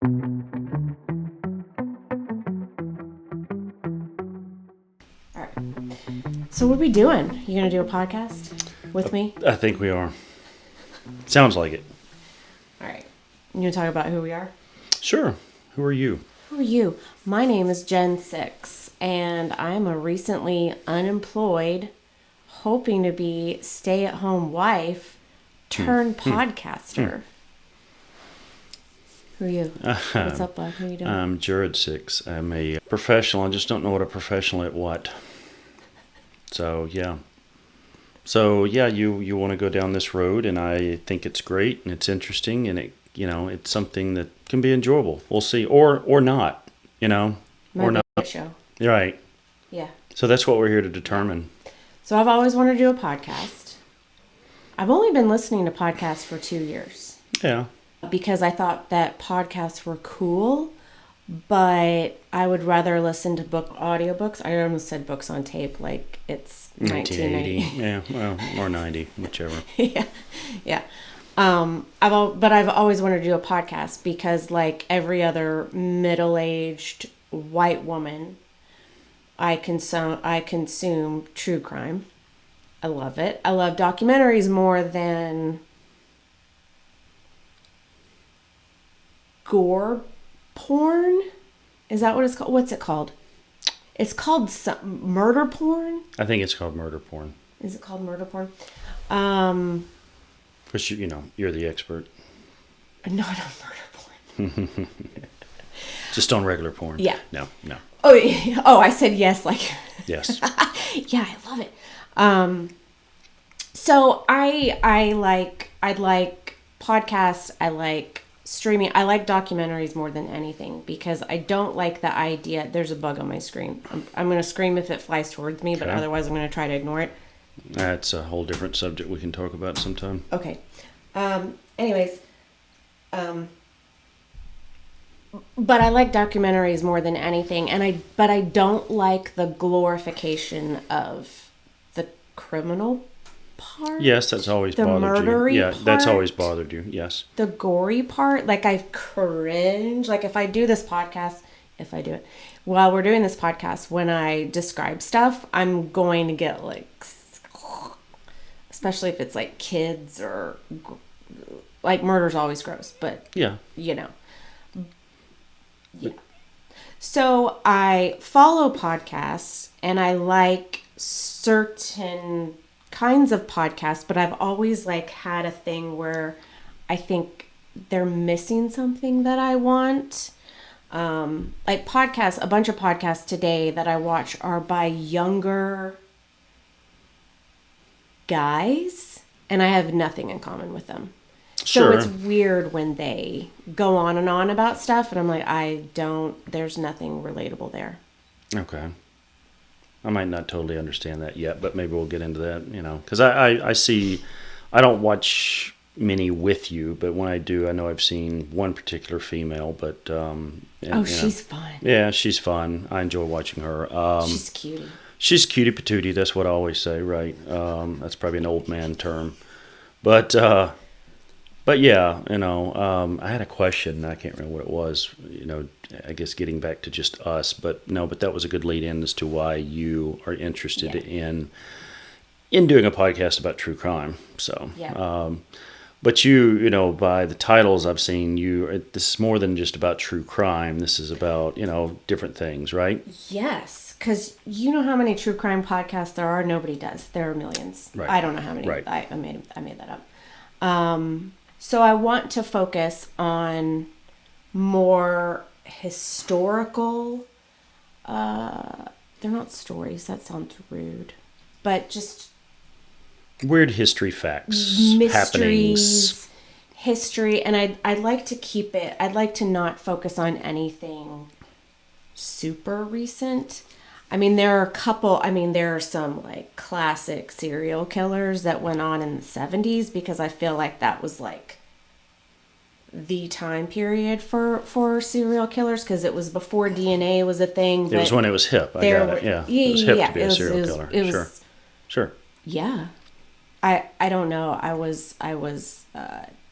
All right. So what are we doing? You going to do a podcast with me? I think we are. Sounds like it. All right. You going to talk about who we are? Sure. Who are you? Who are you? My name is Jenn Syx, and I'm a recently unemployed, hoping to be stay-at-home wife turned podcaster. Who are you? What's up, bud? Who are you doing? I'm Jared Syx. I'm a professional. I just don't know what a professional at what. So, yeah. You want to go down this road, and I think it's great, and it's interesting, and it's something that can be enjoyable. We'll see. Or not, Might or be not. a show. Right. Yeah. So that's what we're here to determine. So I've always wanted to do a podcast. I've only been listening to podcasts for 2 years. Yeah. Because I thought that podcasts were cool, but I would rather listen to audiobooks. I almost said books on tape, like it's 1980. Yeah, well, or 90, whichever. Yeah. I've always wanted to do a podcast because, like every other middle-aged white woman, I consume true crime. I love it. I love documentaries more than gore porn. Is that what it's called? What's it called? It's called murder porn. I think it's called murder porn. Is it called murder porn? Which, you're the expert. Not on murder porn. Just on regular porn. Yeah. No. Oh, I said yes, like. Yes. Yeah, I love it. So I like podcasts. I like streaming. I like documentaries more than anything because I don't like the idea. There's a bug on my screen. I'm going to scream if it flies towards me, but otherwise I'm going to try to ignore it. That's a whole different subject we can talk about sometime. Okay. Anyways, but I like documentaries more than anything, but I don't like the glorification of the criminal part. Yes, that's always the bothered murdery you. Yeah, part, that's always bothered you. Yes. The gory part, like I cringe. Like if I do this podcast, while we're doing this podcast, when I describe stuff, I'm going to get like, especially if it's like kids or like murder's always gross, but yeah. Yeah. So I follow podcasts and I like certain kinds of podcasts, but I've always like had a thing where I think they're missing something that I want. Like podcasts, a bunch of podcasts today that I watch are by younger guys, and I have nothing in common with them. Sure. So it's weird when they go on and on about stuff, and I'm like, there's nothing relatable there. Okay. I might not totally understand that yet, but maybe we'll get into that, because I don't watch many with you, but when I do, I know I've seen one particular female, but... she's fun. Yeah, she's fun. I enjoy watching her. She's cutie. She's cutie patootie, that's what I always say, right? That's probably an old man term. But yeah, I had a question. I can't remember what it was. I guess getting back to just us, but that was a good lead in as to why you are interested in doing a podcast about true crime. So, but you, by the titles I've seen, this is more than just about true crime. This is about different things, right? Yes, because you know how many true crime podcasts there are. Nobody does. There are millions. Right. I don't know how many. Right. I made that up. So I want to focus on more historical, they're not stories, that sounds rude, but just weird history facts, mysteries, happenings. History, and I'd like to not focus on anything super recent. I mean, there are some like classic serial killers that went on in the 70s because I feel like that was like the time period for serial killers because it was before DNA was a thing. It was when it was hip. I got it. Yeah. It was hip to be a serial killer. Sure. Yeah. I don't know. I was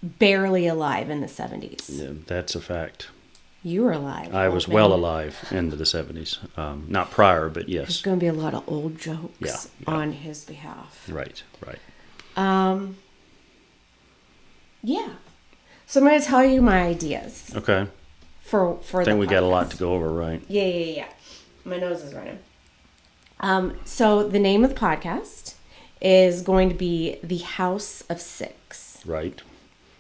barely alive in the 70s. Yeah, that's a fact. You were alive. I was well alive into the 70s. Not prior, but yes. There's going to be a lot of old jokes Yeah. on his behalf. Right. Yeah. So I'm going to tell you my ideas. Okay. For I think we got a lot to go over, right? Yeah. My nose is running. So the name of the podcast is going to be The House of Syx. Right.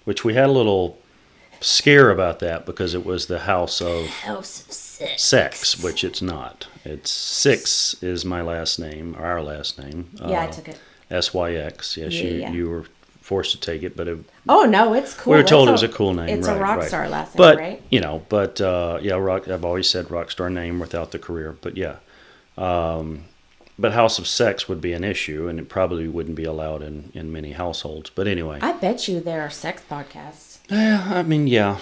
Which we had a little scare about that because it was the House of Syx, which it's not. It's Syx is my last name, or our last name. Yeah, I took it. SYX. Yes, you were forced to take it, but oh no, it's cool. We were told it was a cool name. It's right, a rock right. star last name, but, right? I've always said rock star name without the career. But yeah, but House of Syx would be an issue, and it probably wouldn't be allowed in many households. But anyway, I bet you there are sex podcasts. Yeah.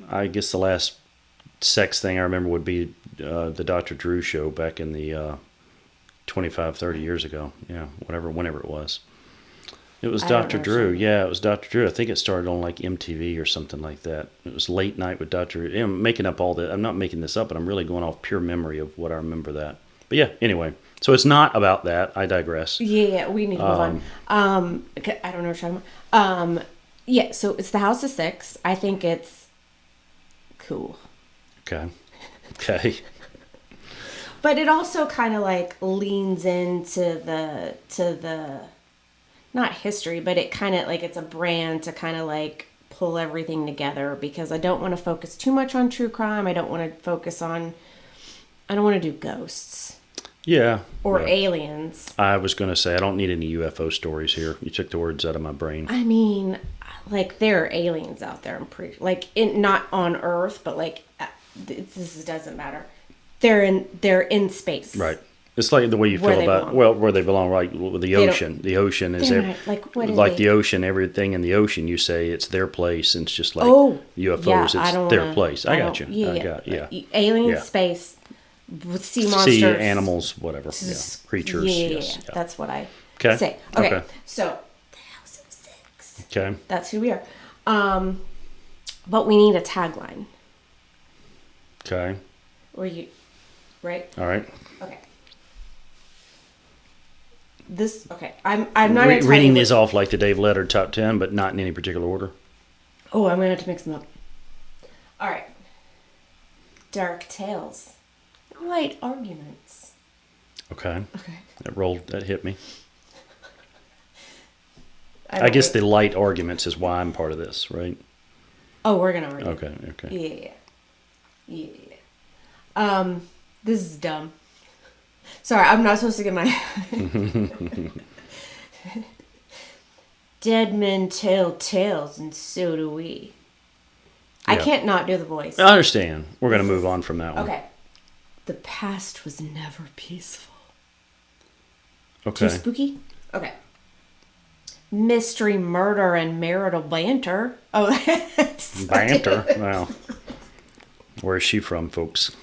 I guess the last sex thing I remember would be the Dr. Drew show back in the 25, 30 years ago. Yeah, whenever it was. It was Dr. Drew. Yeah, it was Dr. Drew. I think it started on like MTV or something like that. It was late night with Dr. Drew. I'm making up all that. I'm not making this up, but I'm really going off pure memory of what I remember that. But yeah, anyway. So it's not about that. I digress. Yeah, we need to move on. I don't know what you're talking about. Yeah, so it's the House of Syx. I think it's cool. Okay. But it also kind of like leans into the not history, but it kind of like it's a brand to kind of like pull everything together because I don't want to focus too much on true crime. I don't want to do ghosts. Yeah. Or aliens. I was going to say, I don't need any UFO stories here. You took the words out of my brain. I mean, like, there are aliens out there, I'm pretty... Like, not on Earth, but, like, this doesn't matter. They're in space. Right. It's like the way you feel about... Belong. Well, where they belong, right? With the ocean. The ocean is... the ocean, everything in the ocean, you say it's their place, and it's just like UFOs, it's their place. I got you. Yeah. Alien space... With sea monsters, sea animals, whatever, creatures. Yeah. That's what I say. Okay, so the House of Syx. Okay, that's who we are. But we need a tagline. Okay. Or you, right? All right. Okay. I'm not reading these off like the Dave Letter top 10, but not in any particular order. Oh, I'm gonna have to mix them up. All right. Dark tales. Light arguments. Okay. That hit me. I guess the light arguments is why I'm part of this, right? Oh, we're gonna argue. Okay. Yeah. This is dumb. Sorry, I'm not supposed to get my... Dead men tell tales, and so do we. Yeah. I can't not do the voice. I understand. We're going to move on from that one. Okay. The past was never peaceful. Okay. Too spooky? Okay. Mystery, murder, and marital banter. Oh, banter? Wow. Where is she from, folks?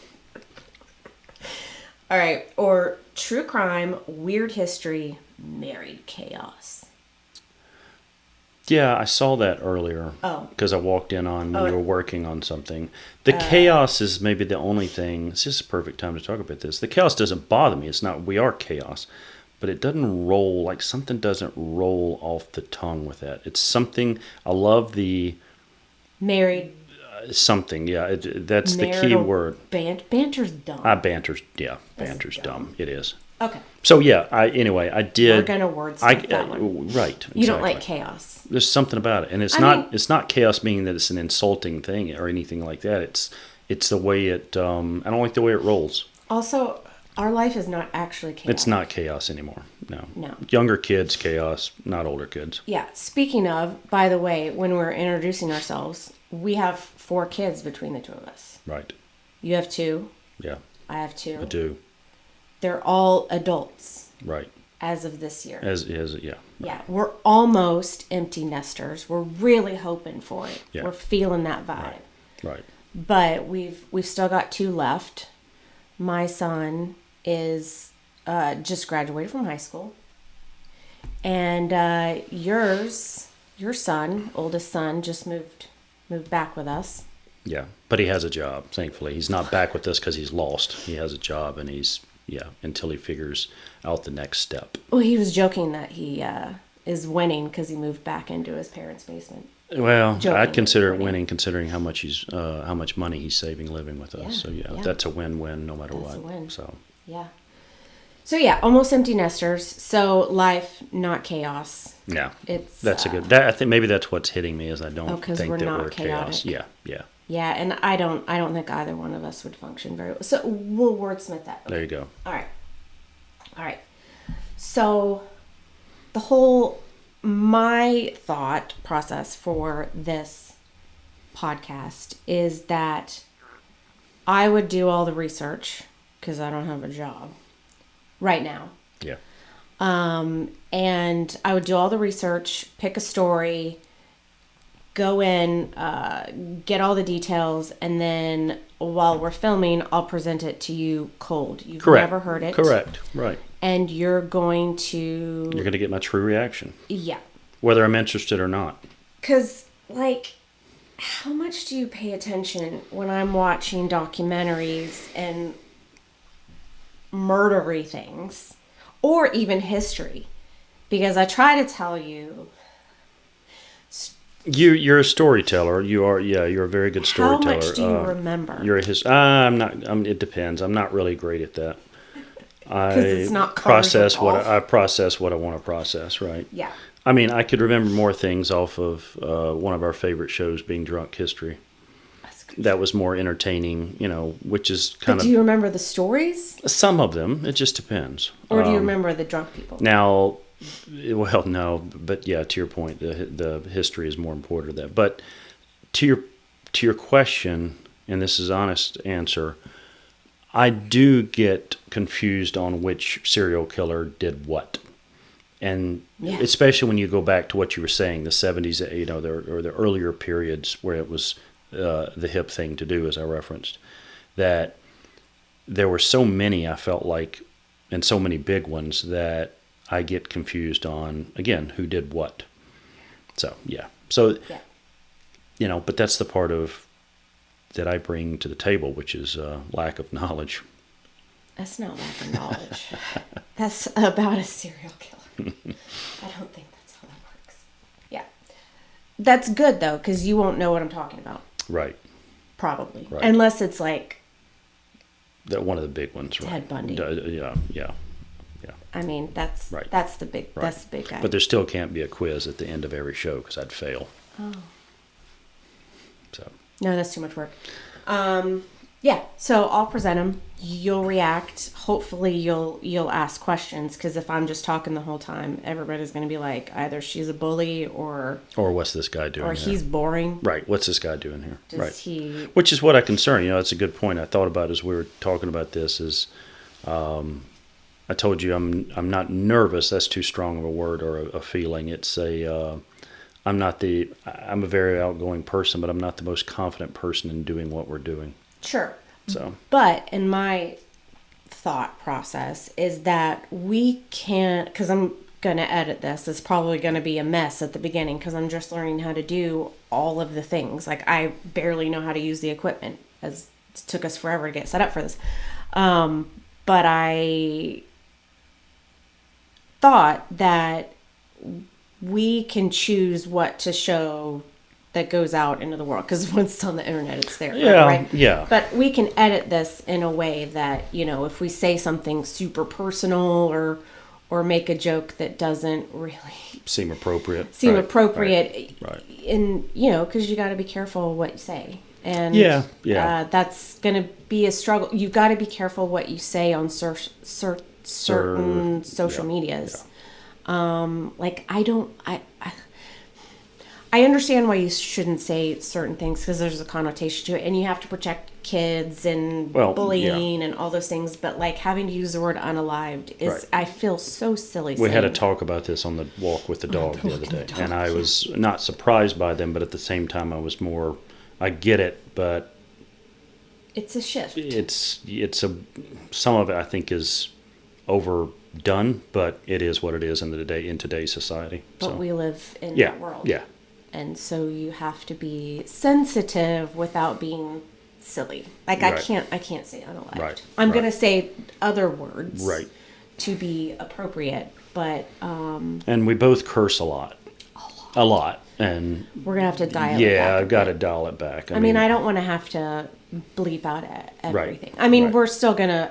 All right. Or true crime, weird history, married chaos. Yeah, I saw that earlier. Oh. Because I walked in on when you were working on something. The chaos is maybe the only thing. It's just a perfect time to talk about this. The chaos doesn't bother me. It's not, we are chaos. But it doesn't roll, like something doesn't roll off the tongue with that. It's something, I love the... Married. Something, yeah. That's marital the key word. Banter's dumb. Banter's dumb. It is. Okay. So yeah, I did. We're gonna wordsmith that one. Right. Exactly. You don't like chaos. There's something about it, and it's not chaos meaning that it's an insulting thing or anything like that. It's the way it. I don't like the way it rolls. Also, our life is not actually chaos. It's not chaos anymore. No. No. Younger kids chaos, not older kids. Yeah. Speaking of, by the way, when we're introducing ourselves, we have 4 kids between the two of us. Right. You have 2. Yeah. I have 2. I do. They're all adults. Right. As of this year. Yeah. Yeah. We're almost empty nesters. We're really hoping for it. Yeah. We're feeling that vibe. Right. But we've still got 2 left. My son is just graduated from high school. And your son, oldest son, just moved back with us. Yeah, but he has a job, thankfully. He's not back with us because he's lost. He has a job, and until he figures out the next step. Well, he was joking that he is winning because he moved back into his parents' basement. Well, Joking, I'd consider it winning, considering how much money he's saving living with us. Yeah, So yeah. that's a win-win no matter That's what. a win. So Yeah. So yeah, almost empty nesters. So life, not chaos. yeah, It's that's a good. That, I think maybe that's what's hitting me is I don't 'cause think we're that not we're chaos. chaotic. Yeah. Yeah, and I don't think either one of us would function very well. So we'll wordsmith that. Okay. There you go. All right. So my thought process for this podcast is that I would do all the research because I don't have a job right now. Yeah. And I would do all the research, pick a story, go in, get all the details, and then while we're filming, I'll present it to you cold. You've Correct. never heard it. Correct. Right. And you're going You're to... going to get my true reaction, Yeah. whether I'm interested or not. Because, like, how much do you pay attention when I'm watching documentaries and murdery things? Or even history? Because I try to tell you... You're a storyteller. You're a very good storyteller. How much do you remember? You're a I'm not. It depends. I'm not really great at that. It's not process cars with what I process what I want to process. Right. Yeah. I mean, I could remember more things off of one of our favorite shows, being Drunk History. That was more entertaining, which is kind But do you remember the stories? some of them. It just depends. Or do you remember the drunk people? Now, well, no, but yeah, to your point, the history is more important to that. But to your question, and this is honest answer, I do get confused on which serial killer did what. And especially when you go back to what you were saying, the 70s, or the earlier periods where it was the hip thing to do, as I referenced, that there were so many, I felt like, and so many big ones that I get confused on, again, who did what. So, yeah. So, but that's the part of that I bring to the table, which is lack of knowledge. That's not lack of knowledge. That's about a serial killer. I don't think that's how that works. Yeah. That's good, though, because you won't know what I'm talking about. Right. Probably. Right. Unless it's like... One of the big ones, right? Ted Bundy. Yeah. I mean, that's Right. that's the big Right. that's the big guy. But there still can't be a quiz at the end of every show because I'd fail. Oh. So. No, that's too much work. Yeah, so I'll present them. You'll react. Hopefully, you'll ask questions, because if I'm just talking the whole time, everybody's going to be like, either she's a bully or what's this guy doing? Or here? he's boring. Right. What's this guy doing here? Does right. he? Which is what I concern. That's a good point. I thought about as we were talking about this. Is I told you I'm not nervous. That's too strong of a word or a feeling. It's I'm a very outgoing person, but I'm not the most confident person in doing what we're doing. Sure. So. But in my thought process is that we can't, because I'm going to edit this. It's probably going to be a mess at the beginning because I'm just learning how to do all of the things. Like, I barely know how to use the equipment, as it took us forever to get set up for this. But I thought that we can choose what to show that goes out into the world, because once it's on the internet, it's there. Yeah, right? yeah. But we can edit this in a way that, if we say something super personal or make a joke that doesn't really seem appropriate. Right. And because you got to be careful what you say. And that's going to be a struggle. You've got to be careful what you say on certain social medias. Yeah. I understand why you shouldn't say certain things, because there's a connotation to it, and you have to protect kids and bullying and all those things. But having to use the word unalived is, I feel so silly. We had a talk about this on the walk with the dog the other day, and I was not surprised by them, but at the same time, I get it, but it's a shift. Some of it I think is overdone, but it is what it is in today's society. But we live in yeah, that world. Yeah. And so you have to be sensitive without being silly. Like Right. I can't say unalived. Right. I'm Right. going to say other words Right. to be appropriate, but And we both curse a lot. A lot. And we're going to have to dial it back. yeah, a I've got to bit. dial it back. I mean, I don't want to have to bleep out everything. I mean, Right. we're still going to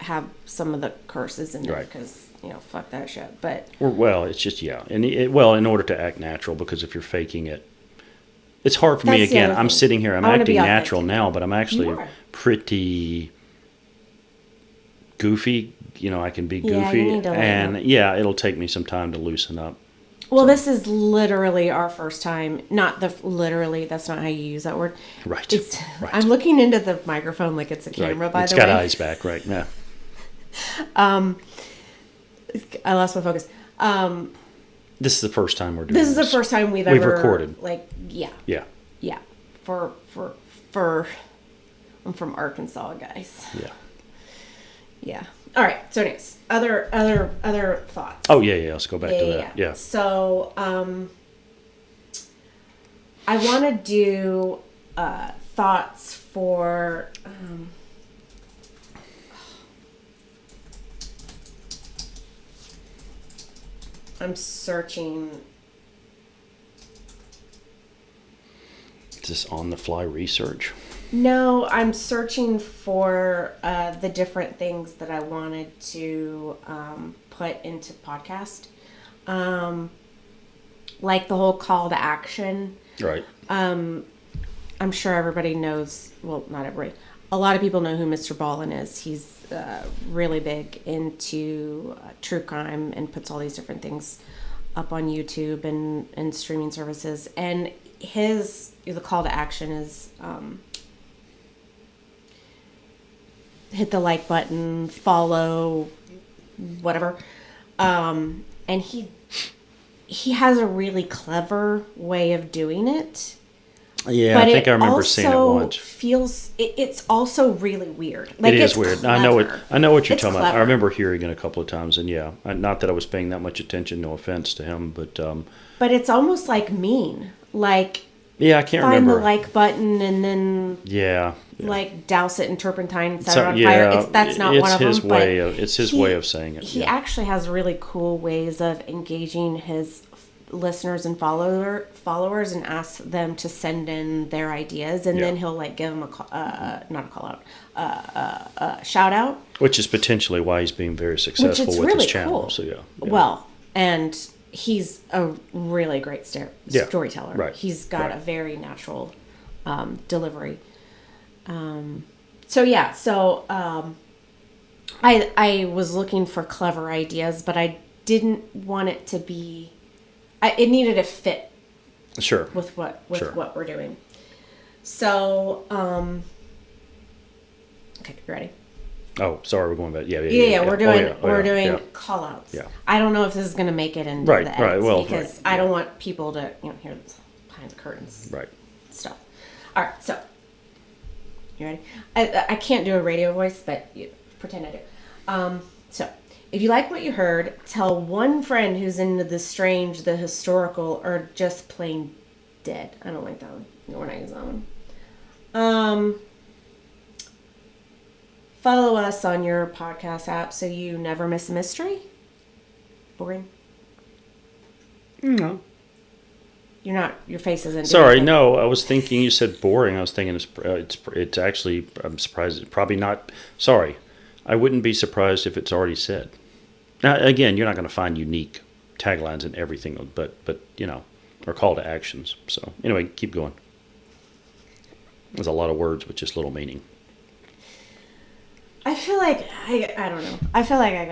have some of the curses in there Right. because, fuck that shit. But Well, it's just, yeah. And in order to act natural, because if you're faking it, it's hard for me. That's the Again, other I'm thing. sitting here, I'm I wanna acting be natural authentic. now, but I'm actually You are. pretty goofy. I can be goofy. Yeah, you need to lighten and up. yeah, it'll take me some time to loosen up. Well, this is literally our first time. Literally, that's not how you use that word. Right. It's, Right. I'm looking into the microphone like it's a camera, Right. by It's the got way. eyes back, right? Yeah. I lost my focus. This is the first time we're doing This is the first time we've ever recorded. Yeah. Yeah. For I'm from Arkansas, guys. Yeah. Yeah. All right. So anyways, other thoughts. Oh, yeah. Let's go back to that. Yeah. So, I want to do thoughts for. I'm searching. Is this on the fly research? No, I'm searching for the different things that I wanted to put into podcast. Like the whole call to action. Right. I'm sure everybody knows, well, not everybody. A lot of people know who Mr. Ballin is. He's really big into true crime and puts all these different things up on YouTube and streaming services. And the call to action is hit the like button, follow, whatever. And he has a really clever way of doing it. Yeah, But I think I remember seeing it once. It's also really weird. Like, It is it's weird. clever. I know what you're It's talking about. I clever. remember hearing it a couple of times, and yeah, not that I was paying that much attention. No offense to him, but But it's almost like mean. Like, yeah, I can't find remember. the like button and then Yeah. like douse it in turpentine and set So, it on yeah, fire. That's not one of them. It's his way of saying it. He Yeah. actually has really cool ways of engaging his listeners and followers and ask them to send in their ideas, and Yeah. then he'll like give them a shout out. Which is potentially why he's being very successful with really his channel. cool. So yeah. Well, and he's a really great Yeah. storyteller. Right. He's got Right. a very natural delivery. So I was looking for clever ideas, but I didn't want it to be. It needed to fit Sure. with what Sure. what we're doing. So okay, you ready? Oh, sorry, we're going back. Yeah. Yeah, we're doing Oh, yeah. Yeah. call outs. Yeah. I don't know if this is gonna make it into Right, the right, edits well, because right, I don't want people to hear behind the curtains Right. stuff. All right, so you ready? I can't do a radio voice, but pretend I do. So if you like what you heard, tell one friend who's into the strange, the historical, or just plain dead. I don't like that one. We're not using that one. Follow us on your podcast app so you never miss a mystery. Boring. No. Your face isn't. Sorry, doing no. I was thinking you said boring. I was thinking it's actually. I'm surprised. It's probably not. Sorry, I wouldn't be surprised if it's already said. Now, again, you're not going to find unique taglines in everything, but or call to actions. So anyway, keep going. There's a lot of words with just little meaning. I feel like I don't know. I feel like I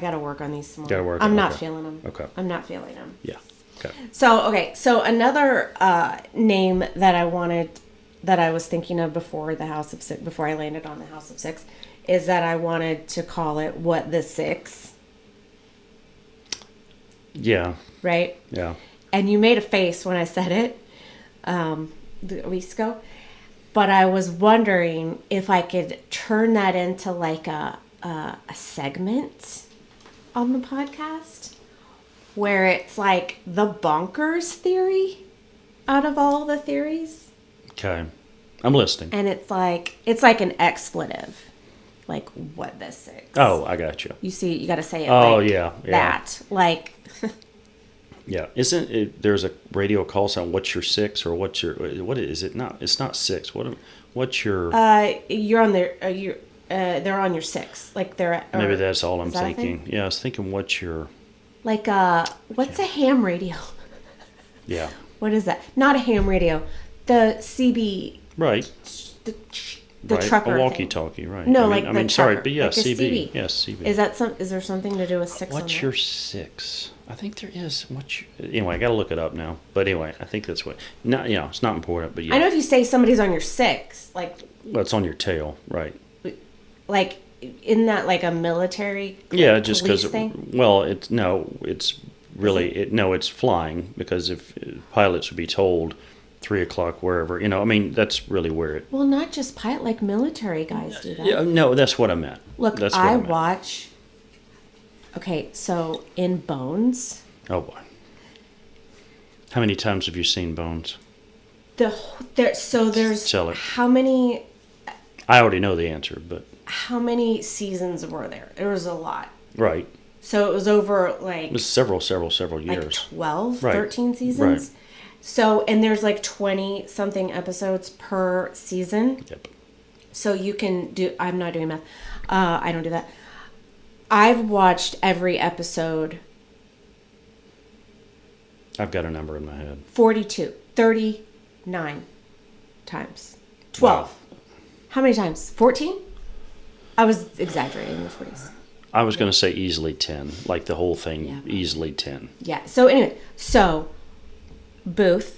gotta work on these some more. Gotta work I'm on- not okay. feeling them. Okay. I'm not feeling them. Yeah. Okay. So another name that I was thinking of before before I landed on the House of Syx, is that I wanted to call it What the Syx, Yeah. right? Yeah. And you made a face when I said it a week ago, but I was wondering if I could turn that into like a segment on the podcast, where it's like the bonkers theory out of all the theories. Okay. I'm listening. And it's like an expletive. Like, what this is. Oh, I got you. You see, you got to say it yeah. that. Like... Yeah, isn't it? There's a radio call sound. What's your six or what's your what is it? Not it's not six. What's your? You're on their. They're on your six. Like they're. At, maybe that's all I'm that thinking. Yeah, I was thinking what's your? Like what's a ham radio? Yeah. What is that? Not a ham radio. The CB. Right. The right. trucker. A walkie-talkie. Right. No, I mean, sorry, but yeah, like CB. CB. Yes, CB. Is that some? Is there something to do with six? What's your six? I think there is. Anyway, I got to look it up now. But anyway, I think that's what. No, it's not important. But yeah. I know if you say somebody's on your six, like. Well, it's on your tail, right? Like, isn't that like a military? Yeah, just because. Well, it's really it's flying because if pilots would be told 3:00 wherever, I mean that's really where it. Well, not just pilot, like military guys do that. Yeah, no, that's what I meant. Look, I watch. Okay, so in Bones. Oh boy. How many times have you seen Bones? There's Tell it. How many? I already know the answer, but how many seasons were there? There was a lot. Right. So it was over like. It was several years. Like 12, right. 13 seasons. Right. So and there's like 20 something episodes per season. Yep. So you can do. I'm not doing math. I don't do that. I've watched every episode. I've got a number in my head. 39 times. 12. Wow. How many times? 14? I was exaggerating the 40s. I was going to say easily 10. Like the whole thing, easily 10. Yeah. So anyway, Booth,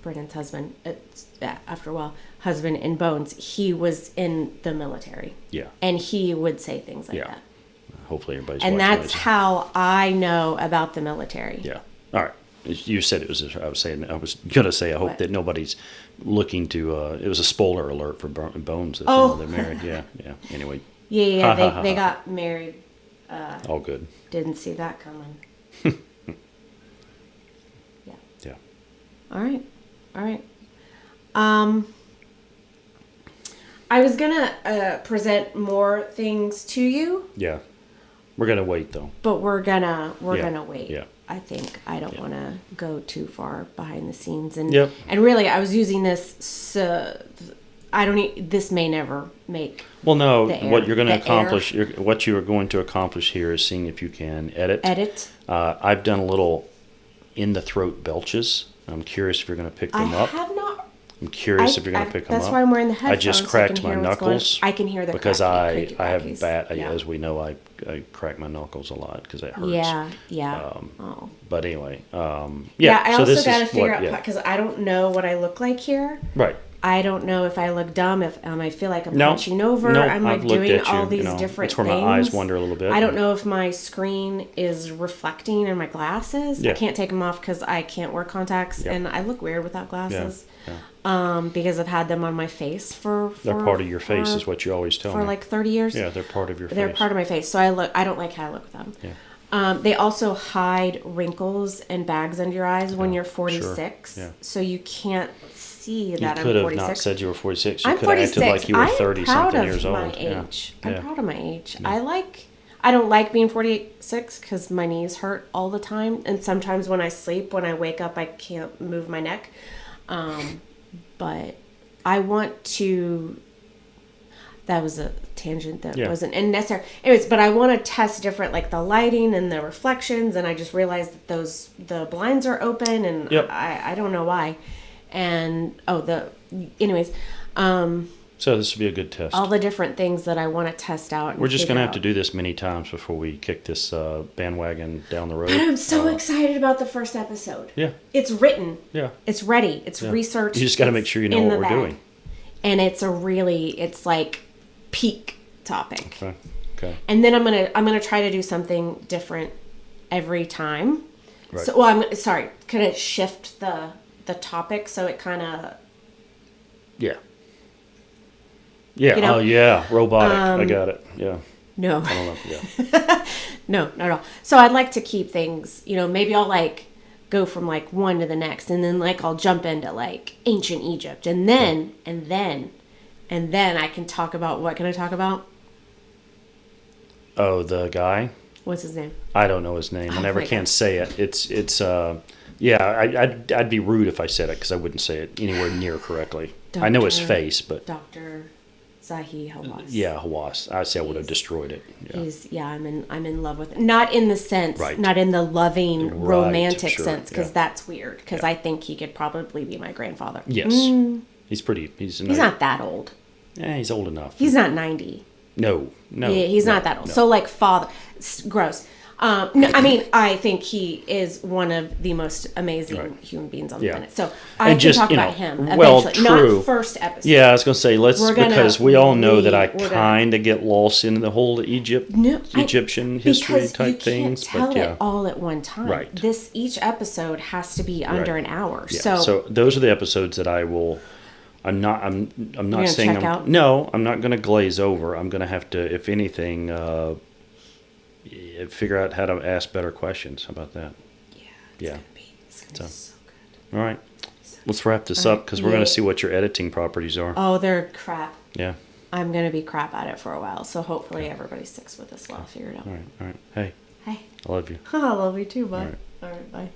Brennan's husband, after a while, husband in Bones, he was in the military. Yeah. And he would say things like that. Hopefully everybody's and watching. And that's how I know about the military. Yeah. All right. You said it was. I was going to say. I hope that nobody's looking to. It was a spoiler alert for Bones. That, they're married. Yeah. Anyway. Yeah. They got married. All good. Didn't see that coming. Yeah. All right. I was gonna present more things to you. Yeah. We're gonna wait though. But we're gonna wait. Yeah. I think I don't want to go too far behind the scenes, and Yep. and really, I was using this. This may never make. Well, no. What you're going to accomplish, what you are going to accomplish here is seeing if you can edit. I've done a little in the throat belches. I'm curious if you're going to pick them up. I have not. I'm curious if you're going to pick them up. That's why I'm wearing the headphones. I just cracked my knuckles. I can hear the because I have yeah. as we know, I crack my knuckles a lot because it hurts. Yeah. But anyway, I also got to figure out because I don't know what I look like here. Right. I don't know if I look dumb, if I feel like I'm hunching over. I'm like doing all these different things. That's where my eyes wander a little bit. I don't know if my screen is reflecting in my glasses. Yeah. I can't take them off because I can't wear contacts, and I look weird without glasses. Yeah. Because I've had them on my face for they're part of your face, is what you always tell me. For like 30 years. Yeah, they're part of your face. They're part of my face, so I don't like how I look with them. Yeah. They also hide wrinkles and bags under your eyes when you're 46. Sure. Yeah. So you can't see that I'm 46. You could have not said you were 46. You could have acted like you were 30-something years old. I'm proud of my age. I'm proud of my age. Yeah. I don't like being 46 because my knees hurt all the time. And sometimes when I sleep, when I wake up, I can't move my neck. But I want to... That was a tangent that wasn't necessary. Anyways, but I want to test different, like the lighting and the reflections. And I just realized that the blinds are open and I don't know why. And anyways, so this will be a good test. All the different things that I want to test out. We're just going to have to do this many times before we kick this bandwagon down the road. But I'm so excited about the first episode. Yeah, it's written. Yeah, it's ready. It's researched. You just got to make sure you know what we're doing. And it's it's like peak topic. Okay. And then I'm gonna try to do something different every time. Right. So I'm kind of shift the topic so it kind of robotic. I got it. No. I don't know. Yeah. No, not at all. So I'd like to keep things, maybe I'll like go from like one to the next, and then like I'll jump into like ancient Egypt, and then I can talk about, what can I talk about? Oh, the guy? What's his name? I don't know his name. I never can say it. I'd be rude if I said it because I wouldn't say it anywhere near correctly. I know his face, but Dr. Zahi Hawass. Yeah, Hawass. I say I would have destroyed it. Yeah. I'm in love with it. Not in the sense, Right. not in the loving romantic sure, sense, because yeah. that's weird. Because I think he could probably be my grandfather. Yes. He's pretty. He's not that old. Yeah, he's old enough. He's not 90. No. Yeah, he's not that old. No. So like father, gross. No, I mean, I think he is one of the most amazing human beings on the planet. So I can talk about him eventually. Well, true. Not first episode. Yeah, I was going to say, because we all know that I we're kind of get lost in the whole Egyptian history type things. Because you can't tell it all at one time. Right. Each episode has to be under an hour. Yeah. So those are the episodes that I will... I'm not saying... I'm not going to glaze over. I'm going to have to, if anything... figure out how to ask better questions. How about that? Yeah. It's gonna be so good. All right. Let's wrap this up because we're going to see what your editing properties are. Oh, they're crap. Yeah. I'm going to be crap at it for a while. So hopefully everybody sticks with us while I figure it out. All right. Hey. Hey. I love you. I love you too, bud. All right, bye.